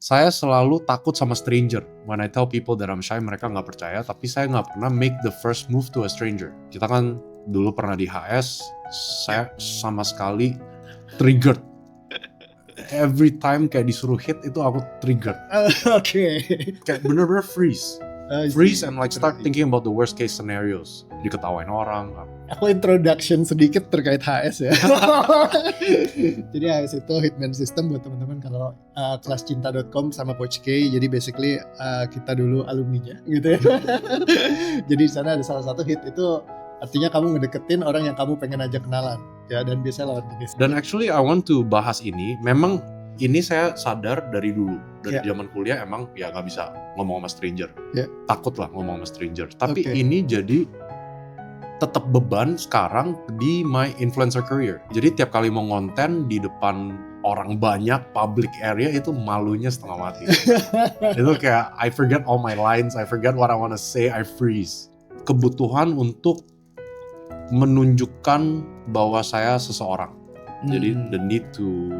saya selalu takut sama stranger. When I tell people that I'm shy, mereka nggak percaya, tapi saya nggak pernah make the first move to a stranger. Kita kan dulu pernah di HS, saya sama sekali triggered. Every time kayak disuruh hit itu aku triggered. Oke. Kayak bener-bener freeze and like start thinking about the worst case scenarios. Diketawain orang. Aku introduction sedikit terkait HS ya. Jadi HS itu Hitman System buat teman-teman kalau kelascinta.com sama Coach K. Jadi basically kita dulu alumninya gitu ya. Jadi di sana ada salah satu hit itu artinya kamu ngedeketin orang yang kamu pengen ajak kenalan ya, dan biasanya lawan jenis. Dan actually I want to bahas ini. Memang ini saya sadar dari dulu, dari zaman kuliah emang ya nggak bisa ngomong sama stranger. Takut lah ngomong sama stranger. Tapi ini jadi tetap beban sekarang di my influencer career. Jadi tiap kali mau ngonten di depan orang banyak, public area, itu malunya setengah mati. Itu kayak I forget all my lines, I forget what I wanna say, I freeze. Kebutuhan untuk menunjukkan bahwa saya seseorang. Jadi the need to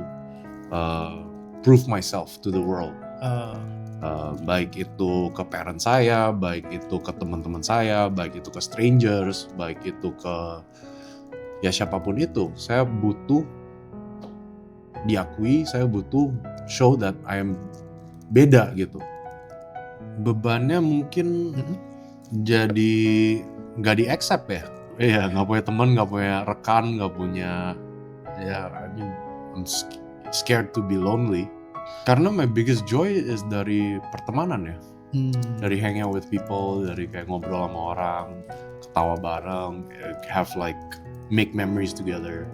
prove myself to the world. Baik itu ke parent saya, baik itu ke teman-teman saya, baik itu ke strangers, baik itu ke ya siapapun itu. Saya butuh diakui, saya butuh show that I am beda gitu. Bebannya mungkin jadi nggak di-accept ya. Iya, nggak punya teman, nggak punya rekan, nggak punya ya. I mean, I'm scared to be lonely. Karena my biggest joy is dari pertemanan ya. Dari hang out with people, dari kayak ngobrol sama orang, ketawa bareng, have like make memories together.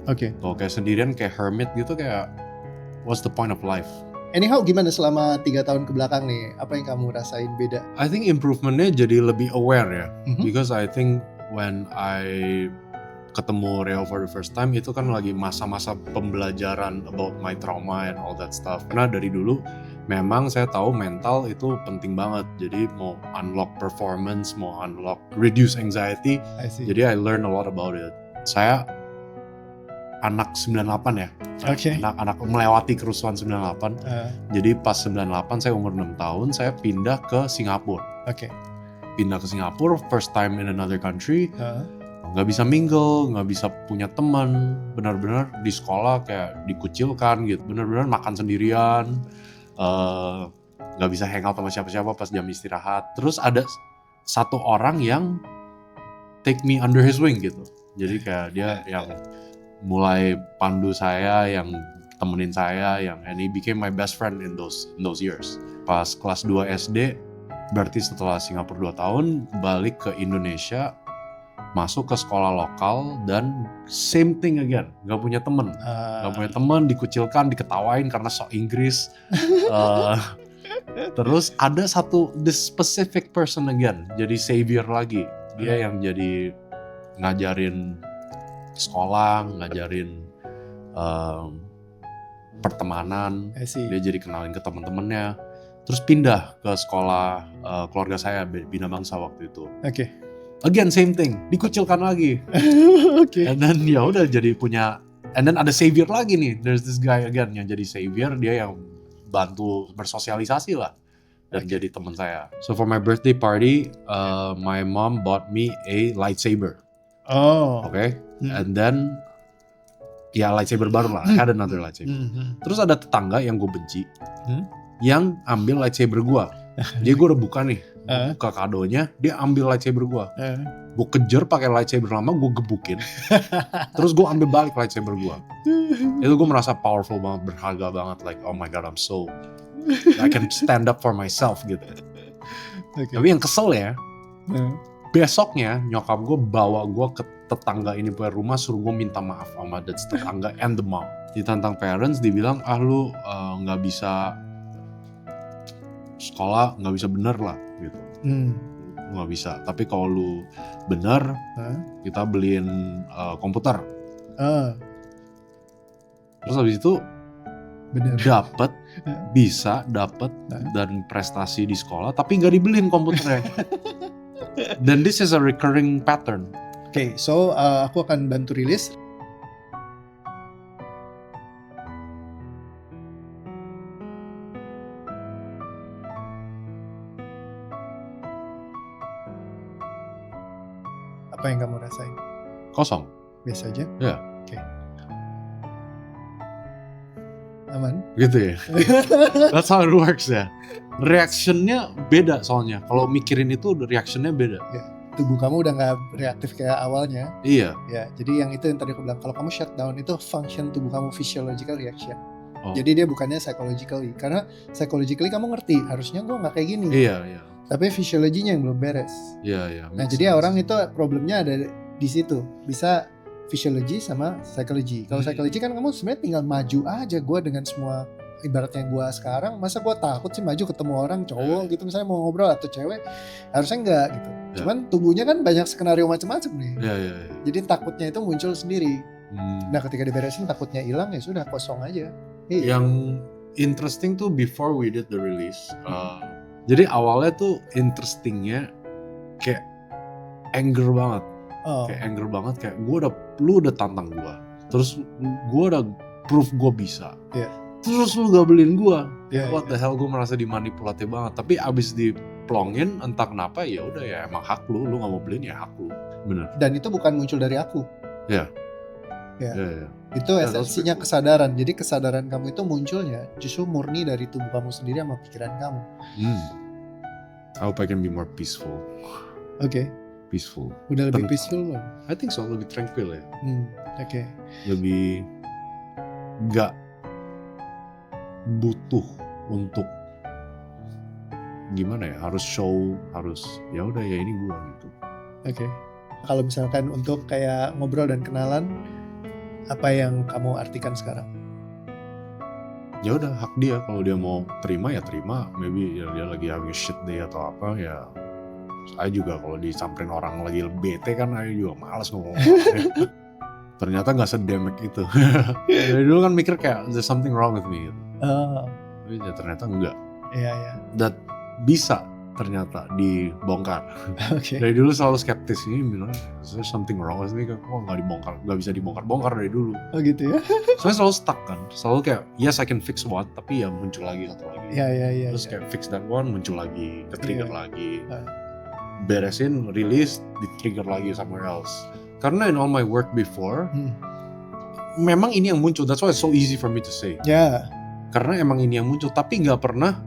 Kalau kayak sendirian kayak hermit gitu, kayak what's the point of life? Anyhow, gimana selama 3 tahun kebelakang nih? Apa yang kamu rasain beda? I think improvementnya jadi lebih aware ya. Because I think when I ketemu Reo for the first time, itu kan lagi masa-masa pembelajaran about my trauma and all that stuff. Karena dari dulu memang saya tahu mental itu penting banget. Jadi mau unlock performance, mau unlock reduce anxiety. Jadi I learn a lot about it. Saya anak 98 ya. Anak melewati kerusuhan 98. Jadi pas 98 saya umur 6 tahun, saya pindah ke Singapura. Pindah ke Singapura, first time in another country. Nggak bisa mingle, nggak bisa punya teman, benar-benar di sekolah kayak dikucilkan gitu, benar-benar makan sendirian, nggak bisa hangout sama siapa-siapa pas jam istirahat. Terus ada satu orang yang take me under his wing gitu, jadi kayak dia yang mulai pandu saya, yang temenin saya, and he became my best friend in those years. Pas kelas 2 SD, berarti setelah Singapura 2 tahun, balik ke Indonesia, masuk ke sekolah lokal, dan same thing again, gak punya temen, dikucilkan, diketawain karena sok Inggris. Terus ada this specific person again, jadi savior lagi. Dia yang jadi ngajarin sekolah, ngajarin pertemanan, dia jadi kenalin ke teman-temannya. Terus pindah ke sekolah keluarga saya, Bina Bangsa waktu itu. Again same thing, dikucilkan lagi. And then ya udah jadi punya, and then ada savior lagi nih. There's this guy again yang jadi savior, dia yang bantu bersosialisasi lah dan jadi teman saya. So for my birthday party, my mom bought me a lightsaber. And then ya lightsaber baru lah, I had another lightsaber. Terus ada tetangga yang gue benci, yang ambil lightsaber gue. Jadi gue udah buka nih, buka kadonya, dia ambil lightsaber gue. Gue kejar pakai lightsaber lama, gue gebukin. Terus gue ambil balik lightsaber gue. Itu gue merasa powerful banget, berharga banget. Like oh my god, I can stand up for myself gitu. Tapi yang kesel ya, besoknya nyokap gue bawa gue ke tetangga ini punya rumah, suruh gue minta maaf sama tetangga and the mom. Ditantang parents, dibilang lu nggak bisa sekolah, nggak bisa bener lah gitu. Nggak bisa, tapi kalau lu bener, kita beliin komputer. Terus habis itu bisa dapet dan prestasi di sekolah, tapi nggak dibeliin komputernya. Dan this is a recurring pattern. So aku akan bantu rilis. Apa yang kamu rasain? Kosong. Biasa aja? Ya. Oke. Aman? Gitu ya. That's how it works ya. Reactionnya beda soalnya. Kalau mikirin itu reactionnya beda. Tubuh kamu udah nggak reaktif kayak awalnya. Iya. Ya, jadi yang itu yang tadi aku bilang, kalau kamu shutdown itu function tubuh kamu physiological reaction. Oh. Jadi dia bukannya psychologically, karena psychologically kamu ngerti harusnya gue nggak kayak gini. Iya. Tapi physiologinya yang belum beres. Iya. Nah, jadi orang itu problemnya ada di situ. Bisa physiology sama psychology. Kalau psychology kan kamu sebenarnya tinggal maju aja. Gue dengan semua ibaratnya gue sekarang, masa gue takut sih maju ketemu orang cowok gitu misalnya mau ngobrol atau cewek, harusnya enggak gitu. Cuman tubuhnya kan banyak skenario macam-macam nih. Iya. Jadi takutnya itu muncul sendiri. Nah, ketika diberesin takutnya hilang ya sudah kosong aja. Yang interesting tuh before we did the release. Jadi awalnya tuh interestingnya kayak anger banget. Kayak anger banget, kayak lu udah tantang gue, terus gue udah proof gue bisa, terus lu gak beliin gue, what the hell, gue merasa dimanipulatif banget. Tapi abis diplongin entah kenapa, ya udah ya emang hak lu gak mau beliin ya hak lu, bener. Dan itu bukan muncul dari aku. Ya. Itu esensinya kesadaran. Jadi kesadaran kamu itu munculnya justru murni dari tubuh kamu sendiri sama pikiran kamu. I hope I can be more peaceful. Oke. Peaceful. Udah lebih peaceful belum? I think so, lebih tranquil ya. Oke. Lebih gak butuh untuk gimana ya, harus show, harus ya udah ya ini gua gitu. Oke. Kalau misalkan untuk kayak ngobrol dan kenalan, apa yang kamu artikan sekarang? Ya udah hak dia, kalau dia mau terima ya terima, maybe ya dia lagi having a shit day atau apa ya. Saya juga kalau disamperin orang lagi bete kan, saya juga malas ngomong. Ternyata nggak sedemek itu. Dari dulu kan mikir kayak there's something wrong with me. Gitu. Tapi ya ternyata enggak. Iya. Dan bisa ternyata dibongkar. Okay. Dari dulu selalu skeptis, ini bilang there's something wrong with me, kok nggak dibongkar, nggak bisa dibongkar dari dulu. Oh gitu ya? Soalnya selalu stuck kan, selalu kayak yes I can fix one, tapi ya muncul lagi satu lagi. Iya. Terus kayak fix that one, muncul lagi, ke-trigger lagi. Beresin, release, di-trigger lagi somewhere else. Karena in all my work before, memang ini yang muncul. That's why it's so easy for me to say. Karena emang ini yang muncul, tapi nggak pernah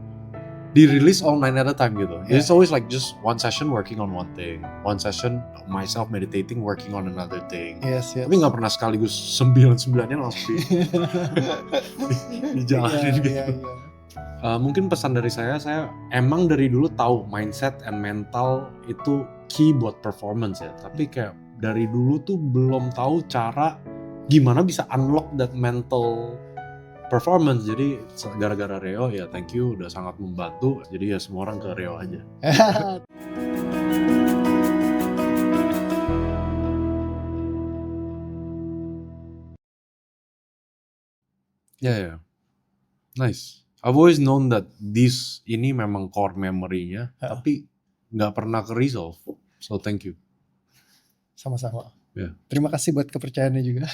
di-release all 9 at a time gitu. It's always like just one session working on one thing, one session myself meditating working on another thing. Yes. Tapi nggak pernah sekaligus 9-9-nya langsung dijalanin gitu. Iya. Mungkin pesan dari saya emang dari dulu tahu mindset and mental itu key buat performance ya. Tapi kayak dari dulu tuh belum tahu cara gimana bisa unlock that mental performance. Jadi gara-gara Reo ya thank you udah sangat membantu. Jadi ya semua orang ke Reo aja. Ya. Nice. I've always known that ini memang core memory-nya, tapi nggak pernah ke-resolve. So thank you. Sama-sama. Yeah. Terima kasih buat kepercayaannya juga.